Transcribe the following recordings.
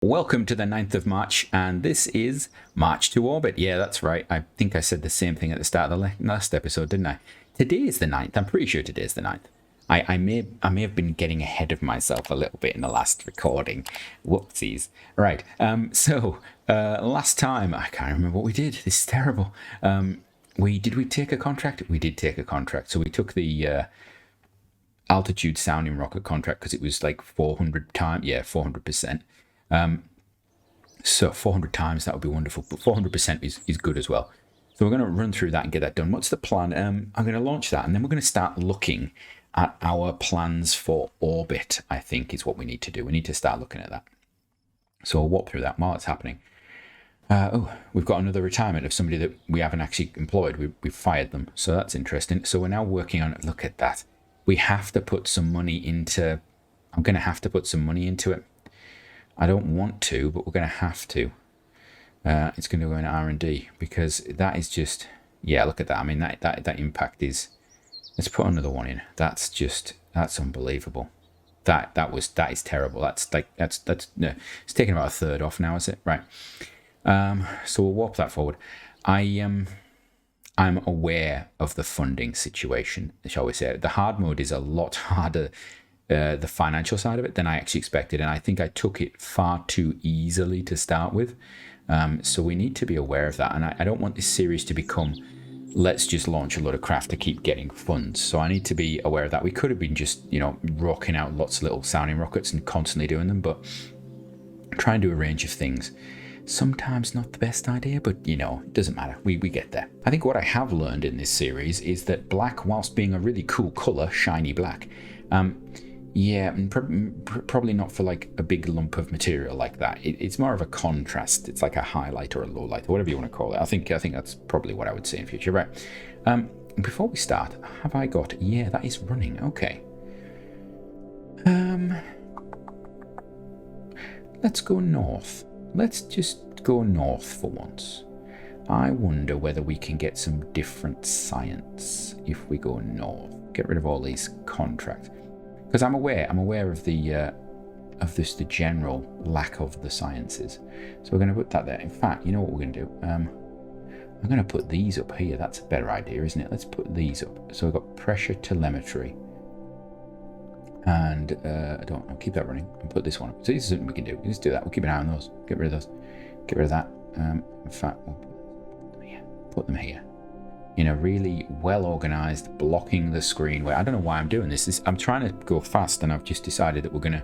Welcome to the 9th of March, and this is March to Orbit. Yeah, that's right. I think I said the same thing at the start of the last episode, didn't I? Today is the 9th. I'm pretty sure today is the 9th. I may have been getting ahead of myself a little bit in the last recording. Whoopsies. Right. Last time, I can't remember what we did. This is terrible. Did we take a contract? We did take a contract. So we took the altitude sounding rocket contract because it was like 400 times. Yeah, 400%. So 400 times, that would be wonderful, but 400% is good as well. So we're going to run through that and get that done. What's the plan? I'm going to launch that, and then we're going to start looking at our plans for orbit, I think is what we need to do. We need to start looking at that. So we'll walk through that while it's happening. We've got another retirement of somebody that we haven't actually employed. We've fired them, so that's interesting. So we're now working on it. Look at that. We have to put some money into... I'm going to have to put some money into it. I don't want to, but we're going to have to. It's going to go in R&D because that is just... Yeah, look at that. I mean, that impact is... Let's put another one in. That's unbelievable. That is terrible. No, it's taking about a third off now, is it? Right. So we'll warp that forward. I'm aware of the funding situation, shall we say. The hard mode is a lot harder, the financial side of it, than I actually expected, and I think I took it far too easily to start with. So we need to be aware of that, and I don't want this series to become, let's just launch a load of craft to keep getting funds. So I need to be aware of that. We could have been just, rocking out lots of little sounding rockets and constantly doing them, but try and do a range of things. Sometimes not the best idea, but it doesn't matter. We get there. I think what I have learned in this series is that black, whilst being a really cool color, shiny black, probably not for like a big lump of material like that. It's more of a contrast. It's like a highlight or a low light or whatever you want to call it. I think that's probably what I would say in future. Right. Before we start, have I got... Yeah, that is running. Okay. Let's go north. Let's just go north for once. I wonder whether we can get some different science if we go north. Get rid of all these contracts. Because I'm aware of the general lack of the sciences. So we're going to put that there. In fact, you know what we're going to do? I'm going to put these up here. That's a better idea, isn't it? Let's put these up. So we've got pressure telemetry. And I don't know, keep that running and put this one up. So this is something we can do. Let's do that. We'll keep an eye on those. Get rid of those. Get rid of that. In fact, we'll put them here. In a really well organized, blocking the screen way. I don't know why I'm doing this. I'm trying to go fast, and I've just decided that we're going to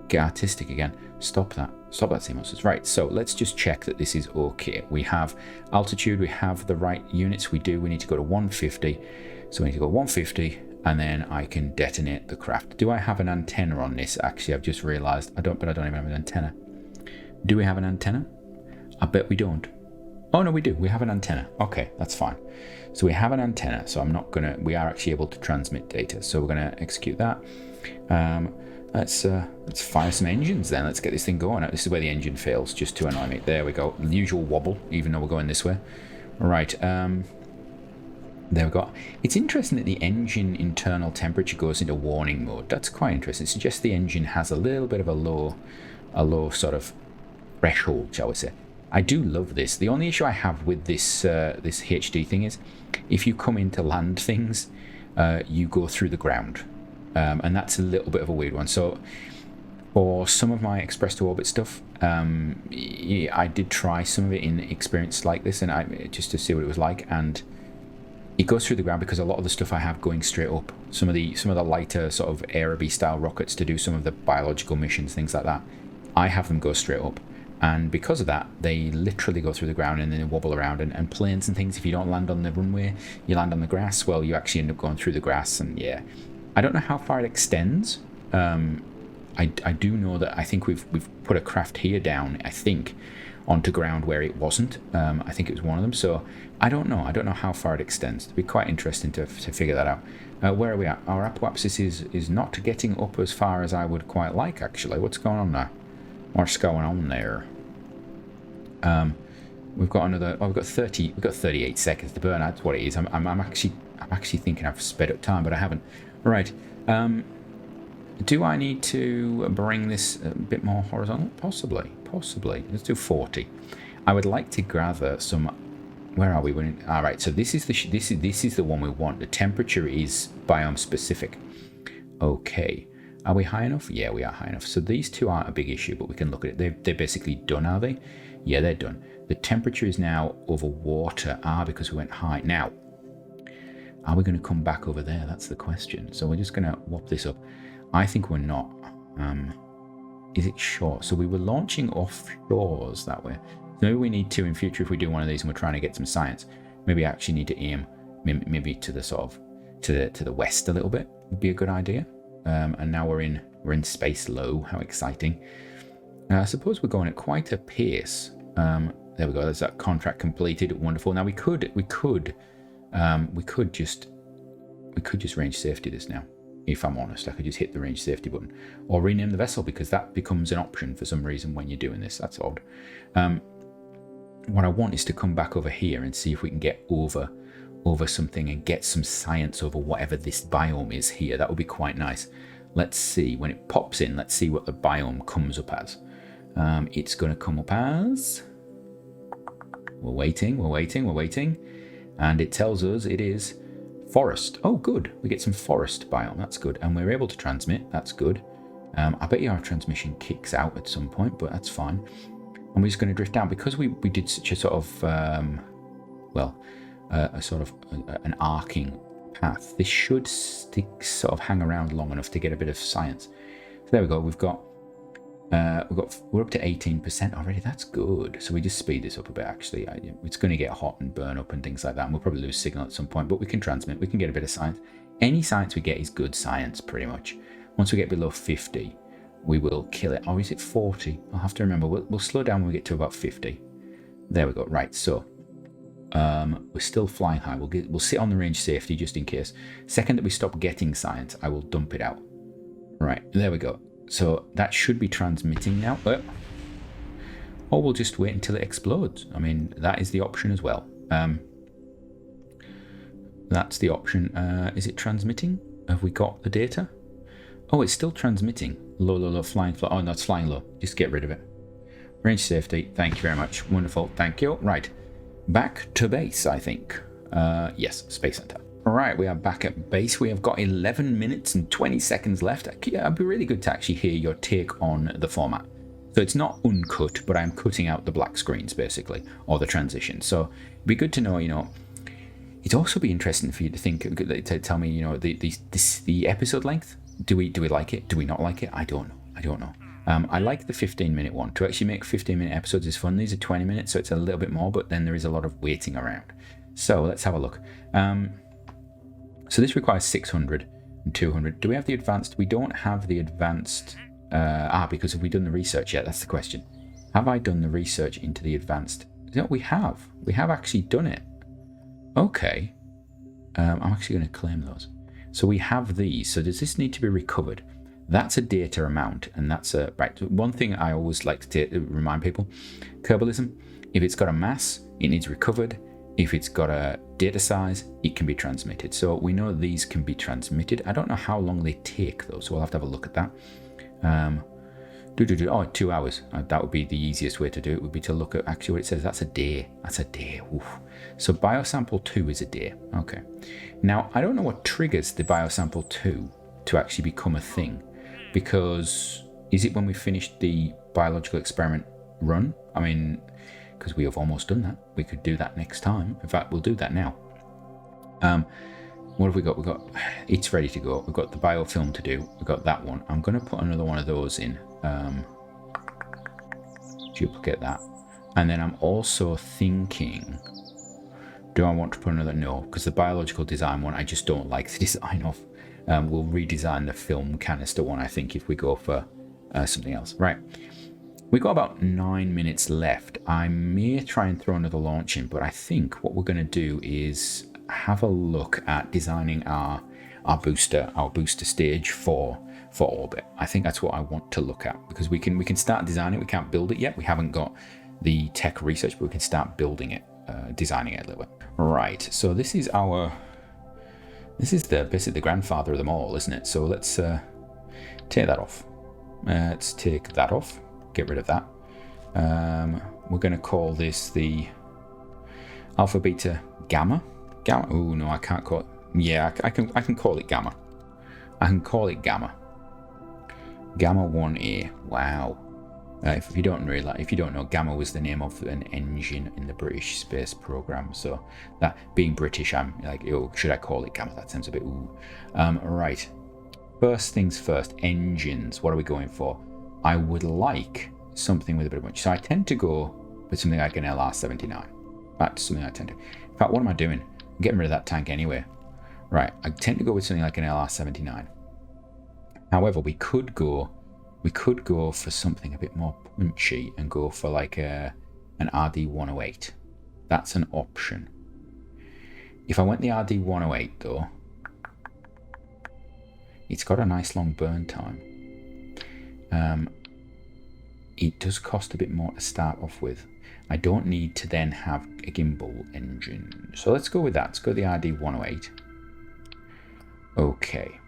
get artistic again. Stop that, CMOS. Right, so let's just check that this is okay. We have altitude, we have the right units. We need to go to 150. So we need to go 150, and then I can detonate the craft. Do I have an antenna on this? Actually, I've just realized I don't even have an antenna. Do we have an antenna? I bet we don't. Oh no, we do. We have an antenna. Okay, that's fine. So we have an antenna. So we are actually able to transmit data. So we're gonna execute that. Let's fire some engines then. Let's get this thing going. This is where the engine fails, just to annoy me. There we go. The usual wobble, even though we're going this way. Right. There we go. It's interesting that the engine internal temperature goes into warning mode. That's quite interesting. It suggests the engine has a little bit of a low sort of threshold, shall we say. I do love this. The only issue I have with this this HD thing is, if you come in to land things, you go through the ground, and that's a little bit of a weird one. So for some of my express to orbit stuff, I did try some of it in experience like this, and just to see what it was like, and it goes through the ground because a lot of the stuff I have going straight up. Some of the lighter sort of Aerobee style rockets to do some of the biological missions, things like that, I have them go straight up. And because of that, they literally go through the ground and then they wobble around. And planes and things, if you don't land on the runway, you land on the grass, well, you actually end up going through the grass. And yeah, I don't know how far it extends. I do know that I think we've put a craft here down, I think, onto ground where it wasn't. I think it was one of them. So I don't know. I don't know how far it extends. It'd be quite interesting to figure that out. Where are we at? Our apoapsis is not getting up as far as I would quite like, actually. What's going on there? What's going on there? We've got another. Oh, we've got 30. We've got 38 seconds to burn. That's what it is. I'm actually thinking I've sped up time, but I haven't. Right. Do I need to bring this a bit more horizontal? Possibly. Let's do 40. I would like to gather some. Where are we? All right. So this is the one we want. The temperature is biome specific. Okay. Are we high enough? Yeah, we are high enough. So these two aren't a big issue, but we can look at it. They're basically done, are they? Yeah, they're done. The temperature is now over water. Because we went high. Now, are we going to come back over there? That's the question. So we're just going to whop this up. I think we're not. Is it short? So we were launching offshores that way. So maybe we need to in future if we do one of these and we're trying to get some science. Maybe I actually need to aim maybe to the sort of to the west a little bit. Would be a good idea. And now we're in space low. How exciting! I suppose we're going at quite a pace. There we go. There's that contract completed. Wonderful. Now we could just range safety this now. If I'm honest, I could just hit the range safety button or rename the vessel because that becomes an option for some reason when you're doing this. That's odd. What I want is to come back over here and see if we can get over something and get some science over whatever this biome is here. That would be quite nice. Let's see when it pops in. Let's see what the biome comes up as. It's going to come up as. We're waiting, and it tells us it is forest. Oh, good. We get some forest biome. That's good. And we're able to transmit. That's good. I bet you our transmission kicks out at some point, but that's fine. And we're just going to drift down because we did such a sort of, an arcing path. This should sort of hang around long enough to get a bit of science. So there we go. We're up to 18% already. That's good. So we just speed this up a bit. Actually, it's going to get hot and burn up and things like that. And we'll probably lose signal at some point, but we can transmit. We can get a bit of science. Any science we get is good science, pretty much. Once we get below 50, we will kill it. Or is it 40? I'll have to remember. We'll slow down when we get to about 50. There we go. Right. So we're still flying high. We'll sit on the range safety just in case. Second that we stop getting science, I will dump it out. Right. There we go. So that should be transmitting now. Or we'll just wait until it explodes. I mean, that is the option as well. That's the option. Is it transmitting? Have we got the data? Oh, it's still transmitting. Low, flying. Oh, no, it's flying low. Just get rid of it. Range safety. Thank you very much. Wonderful. Thank you. Right. Back to base, I think. Yes, Space Center. All right, we are back at base. We have got 11 minutes and 20 seconds left. It'd be really good to actually hear your take on the format. So it's not uncut, but I'm cutting out the black screens, basically, or the transitions. So it'd be good to know, it'd also be interesting for you to think, to tell me, the episode length. Do we like it? Do we not like it? I don't know. I like the 15-minute one. To actually make 15-minute episodes is fun. These are 20 minutes, so it's a little bit more, but then there is a lot of waiting around. So let's have a look. So this requires 600 and 200. Do we have the advanced? We don't have the advanced. Because have we done the research yet? That's the question. Have I done the research into the advanced? No, we have. We have actually done it. Okay. I'm actually going to claim those. So we have these. So does this need to be recovered? That's a data amount, and that's a right. One thing I always like to remind people: Kerbalism. If it's got a mass, it needs recovered. If it's got a data size, it can be transmitted. So we know these can be transmitted. I don't know how long they take though, so we'll have to have a look at that. 2 hours. That would be the easiest way to do it, would be to look at actually what it says. That's a day. Oof. So biosample 2 is a day. Okay. Now, I don't know what triggers the biosample 2 to actually become a thing, because is it when we finished the biological experiment run? I mean, because we have almost done that. We could do that next time. In fact, we'll do that now. What have we got? It's ready to go. We've got the biofilm to do. We've got that one. I'm going to put another one of those in. Duplicate that. And then I'm also thinking, do I want to put another? No, because the biological design one, I just don't like the design of. We'll redesign the film canister one, I think, if we go for something else. Right. We've got about 9 minutes left. I may try and throw another launch in, but I think what we're going to do is have a look at designing our booster stage for orbit. I think that's what I want to look at, because we can start designing it. We can't build it yet. We haven't got the tech research, but we can start building it, designing it a little bit. Right. So this is basically the grandfather of them all, isn't it? So let's Take that off. Let's take that off. Get rid of that. We're going to call this the alpha, beta, gamma. Gamma. Oh no, I can't call it. Yeah, I can call it gamma. I can call it gamma. Gamma 1A. Wow. If you don't know, Gamma was the name of an engine in the British space program. So that being British, I'm like, oh, should I call it Gamma? That sounds a bit ooh. Right. First things first. Engines. What are we going for? I would like something with a bit of punch. So I tend to go with something like an LR79. That's something I tend to. In fact, what am I doing? I'm getting rid of that tank anyway. Right. I tend to go with something like an LR79. However, we could go for something a bit more punchy and go for like an RD-108. That's an option. If I went the RD-108 though, it's got a nice long burn time. It does cost a bit more to start off with. I don't need to then have a gimbal engine. So let's go with that. Let's go with the RD-108. Okay.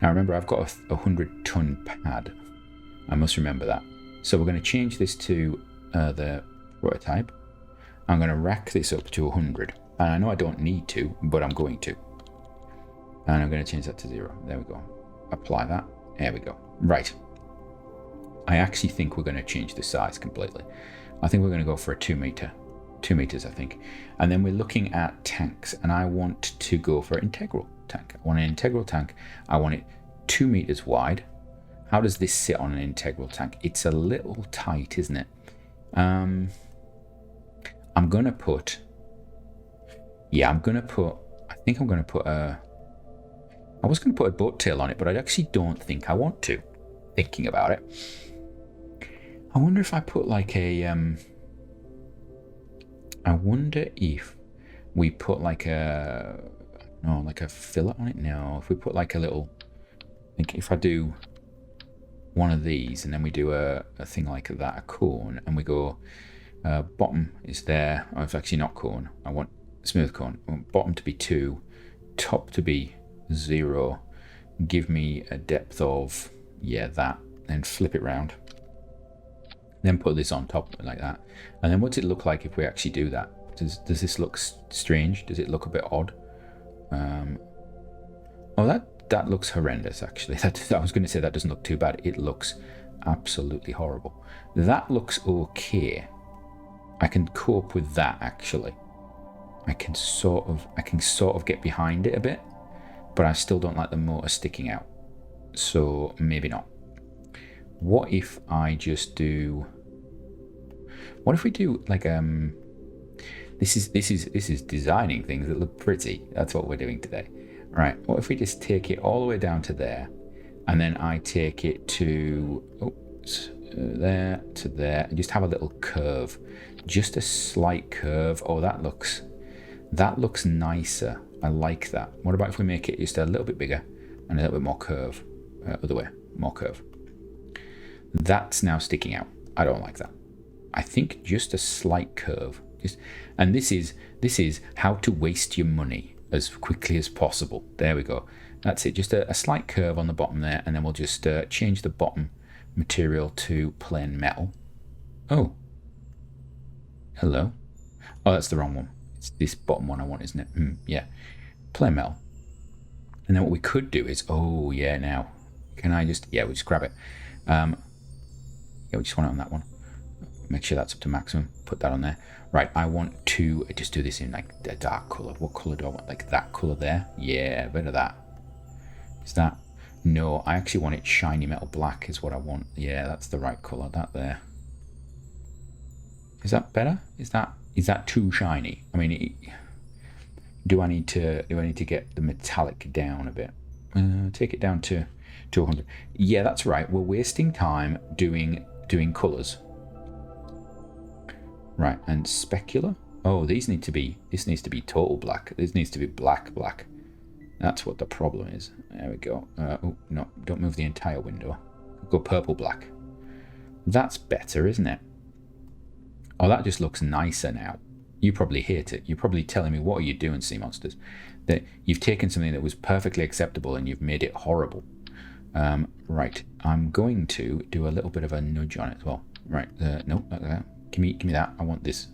Now remember, I've got a 100-ton pad. I must remember that. So we're going to change this to the prototype. I'm going to rack this up to 100. And I know I don't need to, but I'm going to. And I'm going to change that to 0. There we go. Apply that. There we go. Right. I actually think we're going to change the size completely. I think we're going to go for a 2 meter. 2 meters, I think. And then we're looking at tanks. And I want to go for an integral tank. I want an integral tank. I want it 2 meters wide. How does this sit on an integral tank? It's a little tight, isn't it? I'm gonna put. Yeah, I think I'm gonna put a. I was gonna put a boat tail on it, but I actually don't think I want to. Thinking about it, I wonder if I put like a. I wonder if we put like a. No, like a fillet on it? No, if we put like a little, I think if I do one of these and then we do a thing like that, a cone, and we go, bottom is there, oh, it's actually not cone, I want smooth cone, I want bottom to be 2, top to be 0, give me a depth of, yeah, that, then flip it round, then put this on top like that, and then what's it look like if we actually do that? Does this look strange? Does it look a bit odd? Oh, that looks horrendous, actually. I was going to say that doesn't look too bad. It looks absolutely horrible. That looks okay. I can cope with that, actually. I can sort of get behind it a bit, but I still don't like the motor sticking out. So maybe not. What if I just do? What if we do like This is designing things that look pretty. That's what we're doing today. Right, what if we just take it all the way down to there, and then I take it to there to there, and just have a little curve, just a slight curve. Oh, that looks nicer. I like that. What about if we make it just a little bit bigger and a little bit more curve, other way, more curve. That's now sticking out. I don't like that. I think just a slight curve. And this is how to waste your money as quickly as possible. There we go. That's it. Just a slight curve on the bottom there, and then we'll just change the bottom material to plain metal. Oh, hello. Oh, that's the wrong one. It's this bottom one I want, isn't it? Yeah, plain metal. And then what we could do is, oh yeah, now can I just, yeah, we'll just grab it. Yeah, we just want it on that one. Make sure that's up to maximum. Put that on there. Right, I want to just do this in like a dark colour. What colour do I want? Like that colour there? Yeah, a bit of that. Is that? No, I actually want it shiny metal black is what I want. Yeah, that's the right colour. That there. Is that better? Is that too shiny? I mean, do I need to get the metallic down a bit? Take it down to 100. Yeah, that's right. We're wasting time doing colours. Right, and specular. Oh, this needs to be total black. This needs to be black. That's what the problem is. There we go. Oh, no, don't move the entire window. Go purple black. That's better, isn't it? Oh, that just looks nicer now. You probably hate it. You're probably telling me, what are you doing, Sea Monsters? That you've taken something that was perfectly acceptable and you've made it horrible. Right, I'm going to do a little bit of a nudge on it as well. Right, no, not that. Give me that. I want this.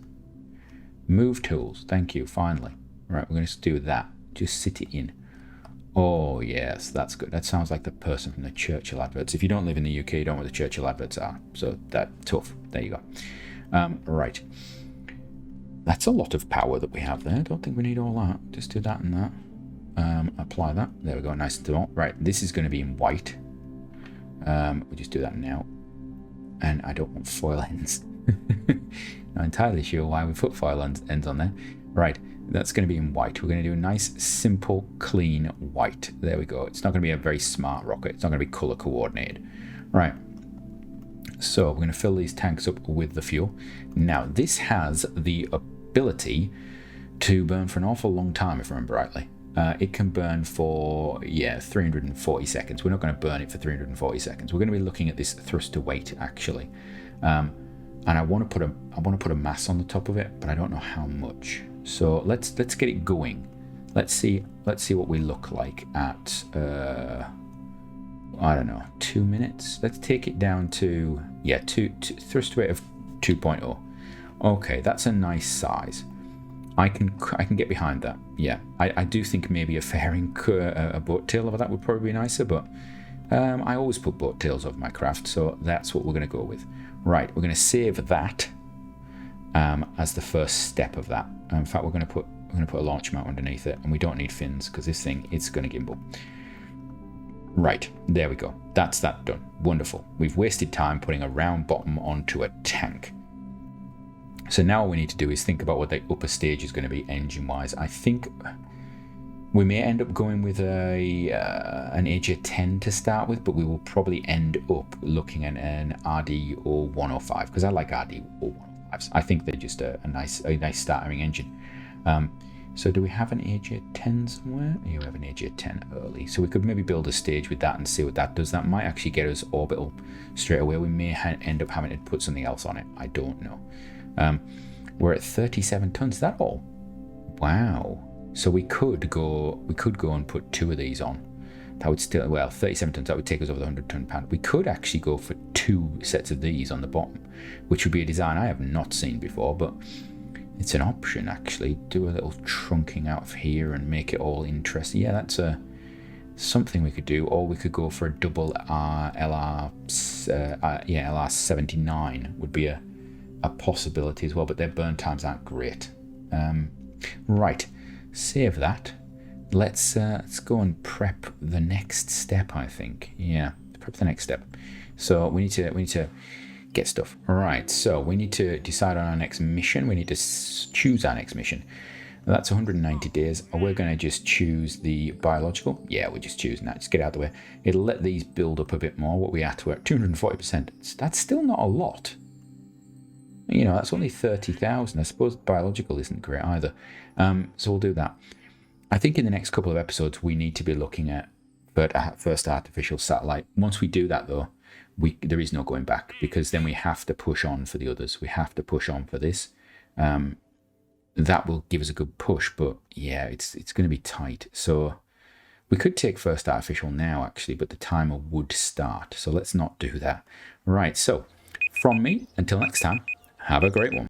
Move tools. Thank you. Finally. Right, we're going to do that. Just sit it in. Oh yes, that's good. That sounds like the person from the Churchill adverts. If you don't live in the UK, you don't know what the Churchill adverts are. So that tough. There you go. Right. That's a lot of power that we have there. Don't think we need all that. Just do that and that. Apply that. There we go. Nice and tall. Right. This is going to be in white. We'll just do that now. And I don't want foil ends. Not entirely sure why we put foil ends on there. Right. That's going to be in white. We're going to do a nice, simple, clean white. There we go. It's not going to be a very smart rocket. It's not going to be color coordinated. Right. So we're going to fill these tanks up with the fuel. Now, this has the ability to burn for an awful long time, if I remember rightly. It can burn for 340 seconds. We're not going to burn it for 340 seconds. We're going to be looking at this thrust to weight actually, and I want to put a mass on the top of it, but I don't know how much. So let's get it going. Let's see what we look like at I don't know, 2 minutes. Let's take it down to two thrust weight of 2.0. Okay, that's a nice size. I can get behind that. Yeah, I do think maybe a fairing, a boat tail over that would probably be nicer, but I always put boat tails over my craft, so that's what we're going to go with. Right, we're going to save that as the first step of that. In fact, we're going to put a launch mount underneath it, and we don't need fins because this thing it's going to gimbal. Right, there we go. That's that done. Wonderful. We've wasted time putting a round bottom onto a tank. So now all we need to do is think about what the upper stage is going to be engine-wise. I think we may end up going with an AJ10 to start with, but we will probably end up looking at an RD-105 because I like RD-105s. I think they're just a nice startering engine. So do we have an AJ10 somewhere? Yeah, we have an AJ10 early. So we could maybe build a stage with that and see what that does. That might actually get us orbital straight away. We may end up having to put something else on it. I don't know. We're at 37 tons. Is that all? Wow. So we could go and put 2 of these on. That would still, 37 tons. That would take us over the 100-ton pound. We could actually go for 2 sets of these on the bottom, which would be a design I have not seen before, but it's an option actually. Do a little trunking out of here and make it all interesting. Yeah, that's something we could do. Or we could go for a double LR79 would be a possibility as well, but their burn times aren't great. Right, save that. Let's go and prep the next step. I think, yeah, prep the next step. So we need to get stuff. All right, so we need to decide on our next mission. We need to choose our next mission. That's 190 days. We're going to just choose the biological. Yeah, we're just choosing that. Just get out of the way. It'll let these build up a bit more. What we at? We're at 240%. That's still not a lot. You know, that's only 30,000. I suppose biological isn't great either. So we'll do that. I think in the next couple of episodes, we need to be looking at first artificial satellite. Once we do that, though, there is no going back, because then we have to push on for the others. We have to push on for this. That will give us a good push, but yeah, it's going to be tight. So we could take first artificial now, actually, but the timer would start. So let's not do that. Right, so from me, until next time, have a great one.